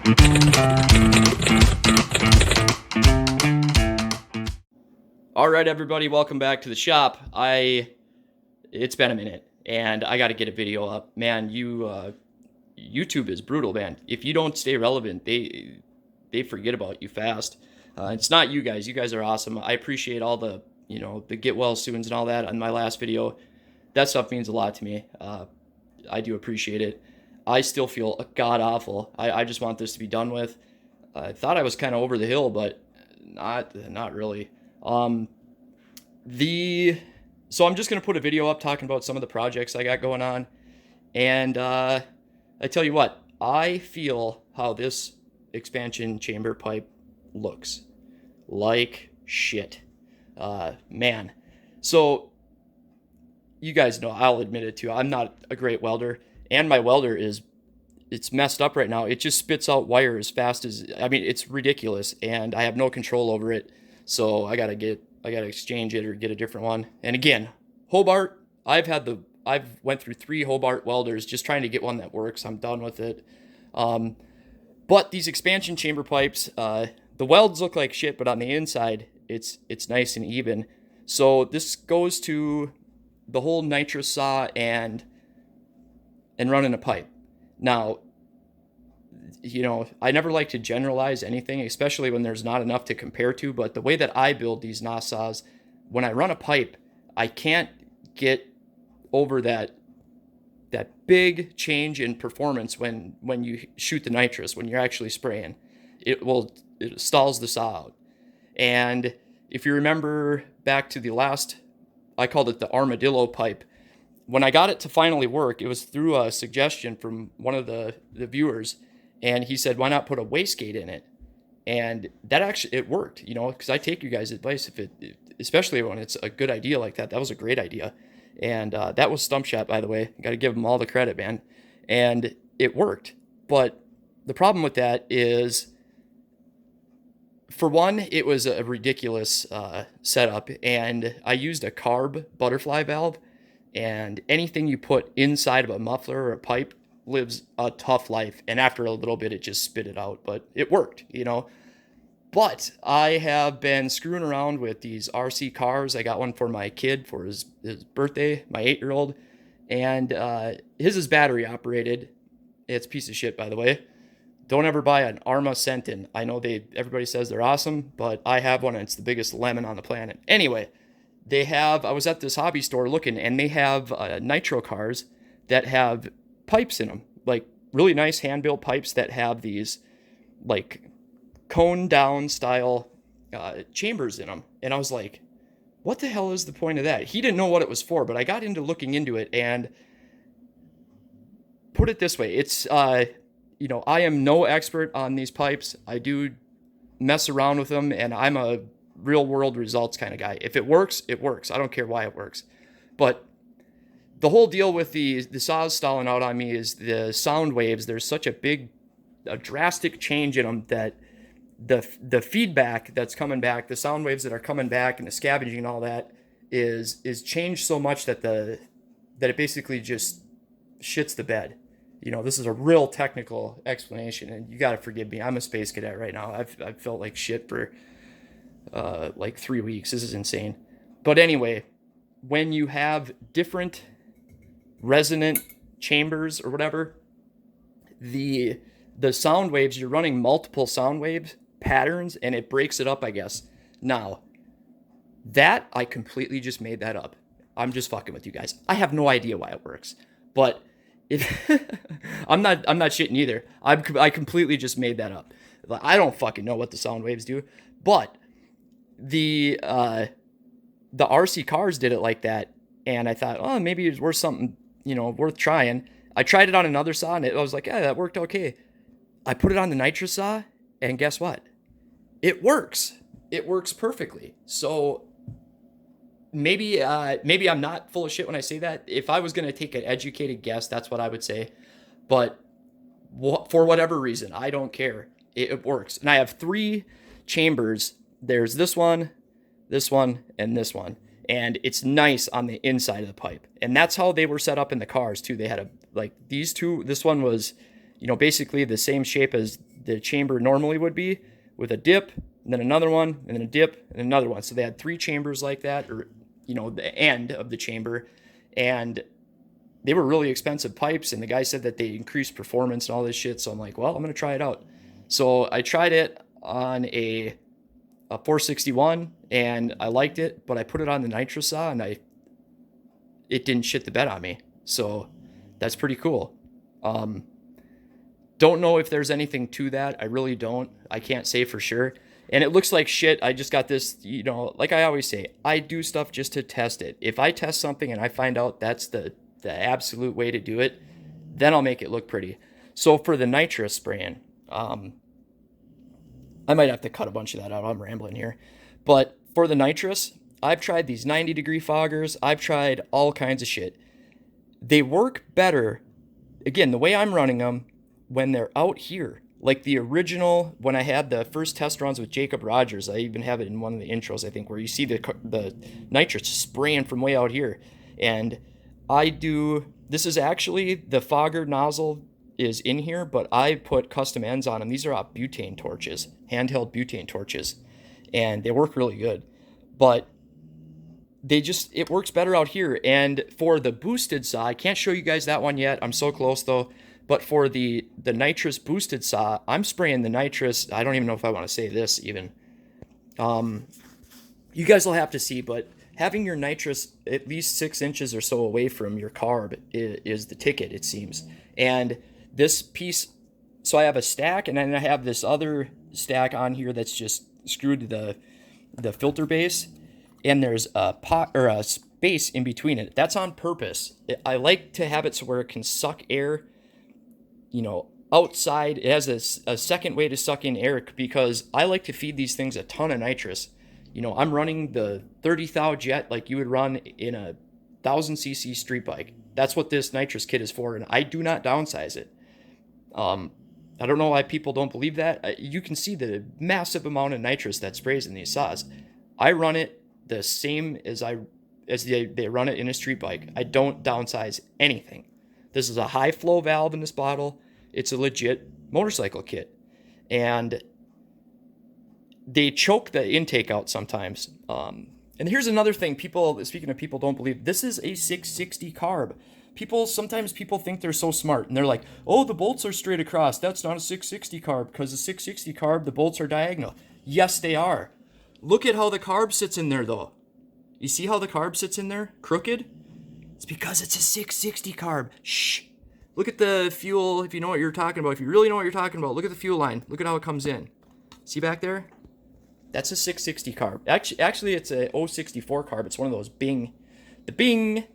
All right, everybody, welcome back to the shop. It's been a minute, and I got to get a video up. Man, YouTube is brutal, man. If you don't stay relevant, they forget about you fast. It's not you guys. You guys are awesome. I appreciate all the get well soons and all that on my last video. That stuff means a lot to me. I do appreciate it. I still feel god awful. I just want this to be done with. I thought I was kind of over the hill, but not really. So I'm just gonna put a video up talking about some of the projects I got going on, and I tell you what, I feel how this expansion chamber pipe looks like shit, man. So you guys know, I'll admit it too, I'm not a great welder, and my welder it's messed up right now. It just spits out wire as fast as, I mean, it's ridiculous, and I have no control over it. So I gotta exchange it or get a different one. And again, Hobart, I've went through 3 Hobart welders just trying to get one that works. I'm done with it. But these expansion chamber pipes, the welds look like shit, but on the inside, it's nice and even. So this goes to the whole nitrous saw and running a pipe. Now, I never like to generalize anything, especially when there's not enough to compare to, but the way that I build these NOS saws, when I run a pipe, I can't get over that big change in performance when you shoot the nitrous, when you're actually spraying. It stalls the saw out. And if you remember back to the last, I called it the armadillo pipe. When I got it to finally work, it was through a suggestion from one of the viewers, and he said, why not put a wastegate in it? And that actually, it worked, because I take you guys' advice, especially when it's a good idea like that. That was a great idea. And that was Stump Shot, by the way. Got to give them all the credit, man. And it worked. But the problem with that is, for one, it was a ridiculous setup, and I used a carb butterfly valve, and anything you put inside of a muffler or a pipe lives a tough life, and after a little bit it just spit it out. But it worked, But I have been screwing around with these RC cars. I got one for my kid for his birthday, my 8-year-old, and his is battery operated. It's a piece of shit, by the way. Don't ever buy an Arma Sentin. I know everybody says they're awesome, but I have one and it's the biggest lemon on the planet. Anyway, I was at this hobby store looking, and they have nitro cars that have pipes in them, like really nice hand-built pipes that have these like cone down style chambers in them. And I was like, what the hell is the point of that? He didn't know what it was for, but I got into looking into it, and put it this way, it's I am no expert on these pipes. I do mess around with them, and I'm a real world results kind of guy. If it works, it works. I don't care why it works. But the whole deal with the saws stalling out on me is the sound waves. There's such a drastic change in them that the feedback that's coming back, the sound waves that are coming back, and the scavenging and all that is changed so much that it basically just shits the bed. This is a real technical explanation, and you got to forgive me. I'm a space cadet right now. I've felt like shit for like 3 weeks. This is insane. But anyway, when you have different resonant chambers or whatever, the sound waves, you're running multiple sound waves patterns, and it breaks it up, I guess. Now, that I completely just made that up. I'm just fucking with you guys. I have no idea why it works, but I'm not shitting either. I completely just made that up. I don't fucking know what the sound waves do, but the RC cars did it like that, and I thought, oh, maybe it's worth something, worth trying. I tried it on another saw, and I was like, yeah, that worked okay. I put it on the nitrous saw, and guess what? It works. It works perfectly. So maybe I'm not full of shit when I say that. If I was going to take an educated guess, that's what I would say. But for whatever reason, I don't care. It works. And I have 3 chambers. There's this one, and this one. And it's nice on the inside of the pipe. And that's how they were set up in the cars too. They had these two, this one was, basically the same shape as the chamber normally would be, with a dip, and then another one, and then a dip, and another one. So they had 3 chambers like that, or, you know, the end of the chamber. And they were really expensive pipes, and the guy said that they increased performance and all this shit. So I'm like, well, I'm going to try it out. So I tried it on a 461, and I liked it, but I put it on the nitrous saw, and it didn't shit the bed on me. So that's pretty cool. Don't know if there's anything to that. I really don't. I can't say for sure. And it looks like shit. I just got this, you know, like I always say, I do stuff just to test it. If I test something and I find out that's the absolute way to do it, then I'll make it look pretty. So for the nitrous spraying, I might have to cut a bunch of that out. I'm rambling here. But for the nitrous, I've tried these 90-degree foggers. I've tried all kinds of shit. They work better, again, the way I'm running them, when they're out here. Like the original, when I had the first test runs with Jacob Rogers, I even have it in one of the intros, I think, where you see the nitrous spraying from way out here. And this is actually, the fogger nozzle is in here, but I put custom ends on them. These are butane torches, handheld butane torches, and they work really good. But it works better out here. And for the boosted saw, I can't show you guys that one yet. I'm so close though. But for the nitrous boosted saw, I'm spraying the nitrous. I don't even know if I want to say this even. You guys will have to see, but having your nitrous at least 6 inches or so away from your carb is the ticket, it seems. And this piece, so I have a stack, and then I have this other stack on here that's just screwed to the filter base, and there's a pot or a space in between it. That's on purpose. I like to have it so where it can suck air, you know, outside. It has a second way to suck in air, because I like to feed these things a ton of nitrous. You know, I'm running the 30 thou jet like you would run in a 1000cc street bike. That's what this nitrous kit is for, and I do not downsize it. I don't know why people don't believe that. You can see the massive amount of nitrous that sprays in these saws. I run it the same as they run it in a street bike. I don't downsize anything. This is a high flow valve in this bottle. It's a legit motorcycle kit. And they choke the intake out sometimes. And here's another thing, speaking of people don't believe, this is a 660 carb. Sometimes people think they're so smart, and they're like, oh, the bolts are straight across. That's not a 660 carb, because the 660 carb, the bolts are diagonal. Yes, they are. Look at how the carb sits in there, though. You see how the carb sits in there? Crooked? It's because it's a 660 carb. Shh. Look at the fuel, if you know what you're talking about. If you really know what you're talking about, look at the fuel line. Look at how it comes in. See back there? That's a 660 carb. Actually, it's a 064 carb. It's one of those Bing. The Bing.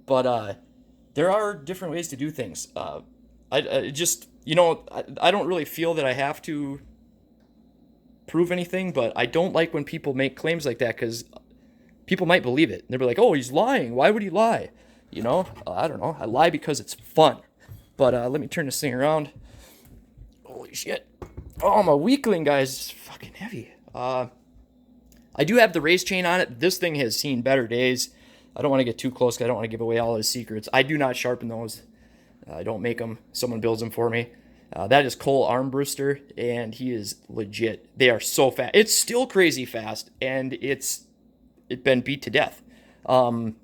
But there are different ways to do things. I just, you know, I don't really feel that I have to prove anything, but I don't like when people make claims like that, because people might believe it. They'll be like, oh, he's lying. Why would he lie? You know, I don't know. I lie because it's fun. But let me turn this thing around. Holy shit. Oh, I'm a weakling, guys. It's fucking heavy. I do have the race chain on it. This thing has seen better days. I don't want to get too close, because I don't want to give away all his secrets. I do not sharpen those. I don't make them. Someone builds them for me. That is Cole Armbruster, and he is legit. They are so fast. It's still crazy fast, and it's been beat to death. I'm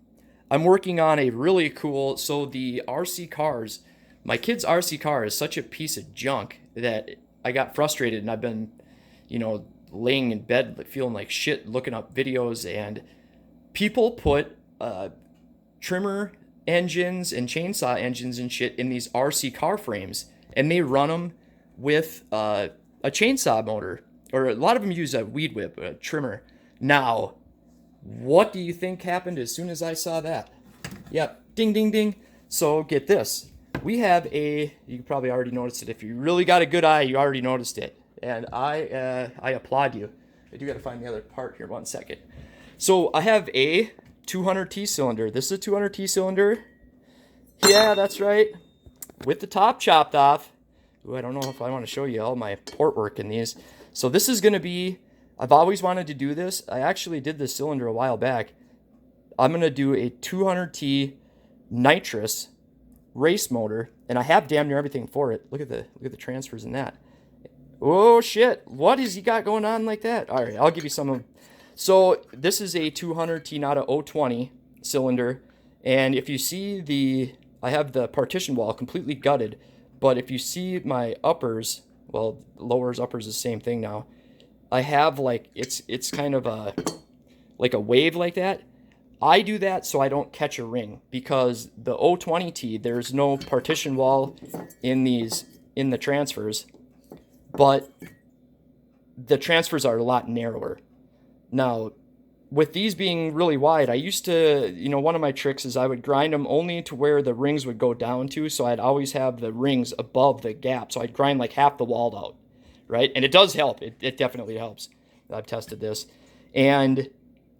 working on a really cool, so the RC cars, my kid's RC car is such a piece of junk that I got frustrated, and I've been, you know, laying in bed feeling like shit, looking up videos, and people put trimmer engines and chainsaw engines and shit in these RC car frames, and they run them with a chainsaw motor, or a lot of them use a weed whip, a trimmer. Now, what do you think happened as soon as I saw that? Yep, ding, ding, ding. So get this. We have you probably already noticed it. If you really got a good eye, you already noticed it. And I applaud you. I do got to find the other part here, 1 second. So I have a 200T cylinder. This is a 200T cylinder. Yeah, that's right. With the top chopped off. Ooh, I don't know if I want to show you all my port work in these. So this is going to be, I've always wanted to do this. I actually did this cylinder a while back. I'm going to do a 200T nitrous race motor, and I have damn near everything for it. Look at the transfers in that. Oh shit! What has he got going on like that? All right, I'll give you some of. So this is a 200T, not a 020 cylinder, and if you see I have the partition wall completely gutted, but if you see my uppers, well, lowers uppers is the same thing now. I have like it's kind of a like a wave like that. I do that so I don't catch a ring because the 020T there's no partition wall in the transfers, but the transfers are a lot narrower. Now, with these being really wide, I used to, one of my tricks is I would grind them only to where the rings would go down to, so I'd always have the rings above the gap, so I'd grind like half the wall out, right? And it does help. It definitely helps. I've tested this. And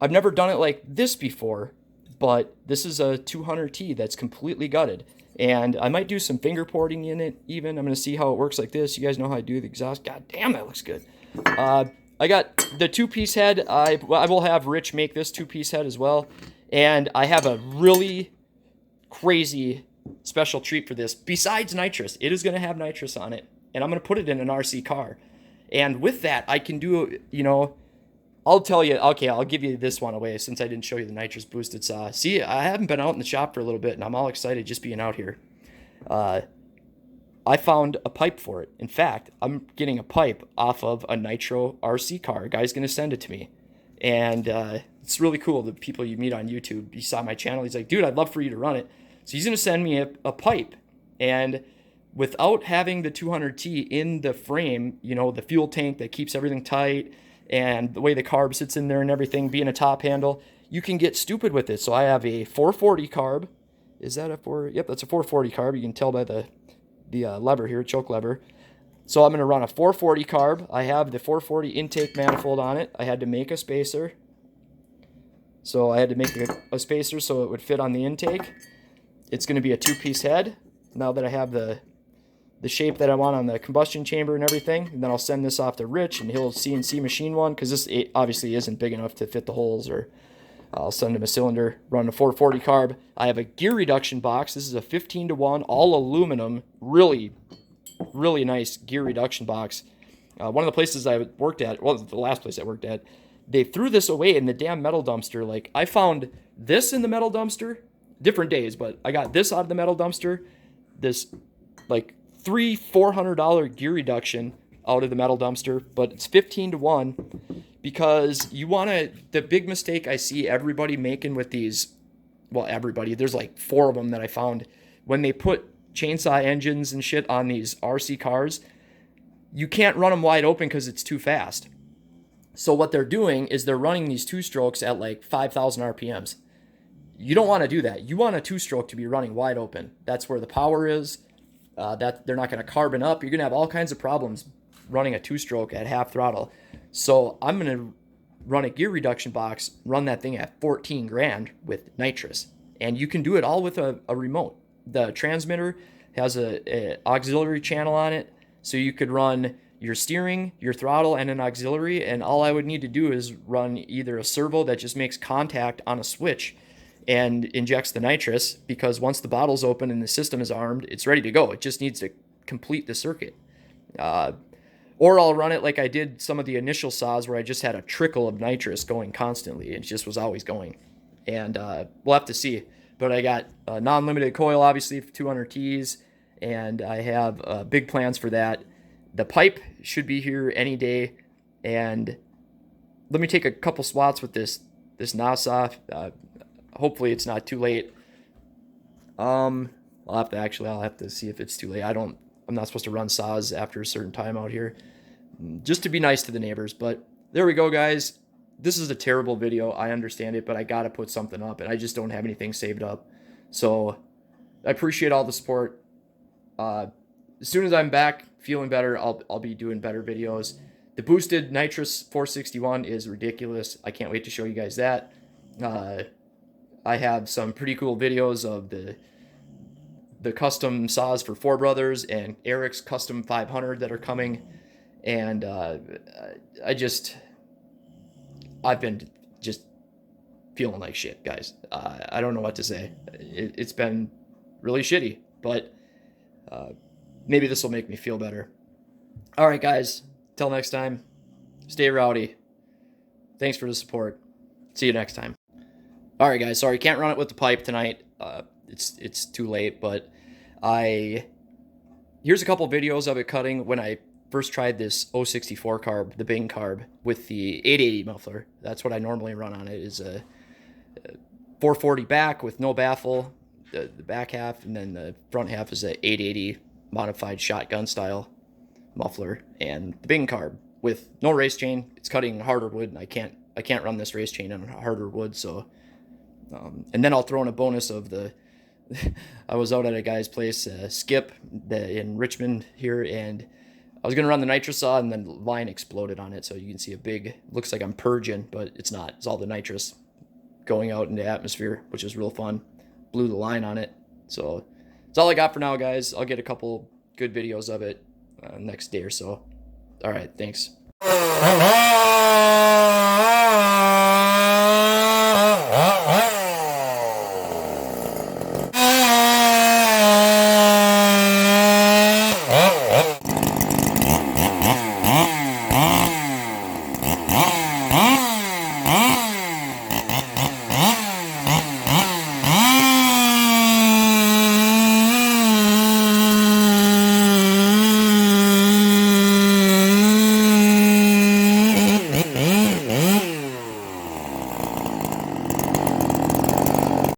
I've never done it like this before, but this is a 200T that's completely gutted. And I might do some finger porting in it even. I'm going to see how it works like this. You guys know how I do the exhaust. God damn, that looks good. I got the two-piece head. I will have Rich make this two-piece head as well. And I have a really crazy special treat for this. Besides nitrous, it is going to have nitrous on it. And I'm going to put it in an RC car. And with that, I can do, I'll tell you, okay, I'll give you this one away since I didn't show you the nitrous boosted saw. See, I haven't been out in the shop for a little bit, and I'm all excited just being out here. I found a pipe for it. In fact, I'm getting a pipe off of a Nitro RC car. A guy's going to send it to me. And it's really cool, the people you meet on YouTube. He saw my channel. He's like, dude, I'd love for you to run it. So he's going to send me a pipe. And without having the 200T in the frame, the fuel tank that keeps everything tight, and the way the carb sits in there and everything, being a top handle, you can get stupid with it. So I have a 440 carb. Is that a 4? Yep, that's a 440 carb. You can tell by the lever here, choke lever. So I'm going to run a 440 carb. I have the 440 intake manifold on it. I had to make a spacer. So I had to make a spacer so it would fit on the intake. It's going to be a two-piece head now that I have the shape that I want on the combustion chamber and everything. And then I'll send this off to Rich, and he'll CNC machine one, because this obviously isn't big enough to fit the holes, or I'll send him a cylinder, run a 440 carb. I have a gear reduction box. This is a 15-to-1, all aluminum, really, really nice gear reduction box. One of the places I worked at, well, the last place I worked at, they threw this away in the damn metal dumpster. Like, I found this in the metal dumpster, different days, but I got this out of the metal dumpster, this, like, $300-400 gear reduction out of the metal dumpster, but it's 15-to-1 because you want to. The big mistake I see everybody making with these, well, everybody, there's like 4 of them that I found, when they put chainsaw engines and shit on these RC cars, you can't run them wide open because it's too fast. So what they're doing is they're running these 2-strokes at like 5,000 RPMs. You don't want to do that. You want a 2-stroke to be running wide open. That's where the power is. That they're not going to carbon up. You're going to have all kinds of problems running a 2-stroke at half throttle. So I'm going to run a gear reduction box, run that thing at 14 grand with nitrous. And you can do it all with a remote. The transmitter has a auxiliary channel on it, so you could run your steering, your throttle, and an auxiliary. And all I would need to do is run either a servo that just makes contact on a switch and injects the nitrous, because once the bottle's open and the system is armed, it's ready to go. It just needs to complete the circuit. Or I'll run it like I did some of the initial saws where I just had a trickle of nitrous going constantly. It just was always going. And we'll have to see. But I got a non-limited coil, obviously, for 200Ts, and I have big plans for that. The pipe should be here any day. And let me take a couple swats with this NOS saw. Hopefully it's not too late. I'll have to see if it's too late. I'm not supposed to run saws after a certain time out here, just to be nice to the neighbors. But there we go, guys. This is a terrible video. I understand it, but I got to put something up, and I just don't have anything saved up. So I appreciate all the support. As soon as I'm back feeling better, I'll be doing better videos. The boosted Nitrous 461 is ridiculous. I can't wait to show you guys that. I have some pretty cool videos of the custom saws for Four Brothers and Eric's custom 500 that are coming. And I've been just feeling like shit, guys. I don't know what to say. It's been really shitty, but maybe this will make me feel better. All right, guys. Till next time, stay rowdy. Thanks for the support. See you next time. All right, guys. Sorry, can't run it with the pipe tonight. It's too late, but here's a couple videos of it cutting when I first tried this 064 carb, the Bing carb, with the 880 muffler. That's what I normally run on it, is a 440 back with no baffle, the back half, and then the front half is a 880 modified shotgun style muffler, and the Bing carb with no race chain. It's cutting harder wood, and I can't run this race chain on harder wood, so and then I'll throw in a bonus of the I was out at a guy's place, Skip, in Richmond here, and I was going to run the nitrous saw, and then the line exploded on it, so you can see a big, looks like I'm purging, but it's not. It's all the nitrous going out into the atmosphere, which is real fun. Blew the line on it. So that's all I got for now, guys. I'll get a couple good videos of it next day or so. All right, thanks.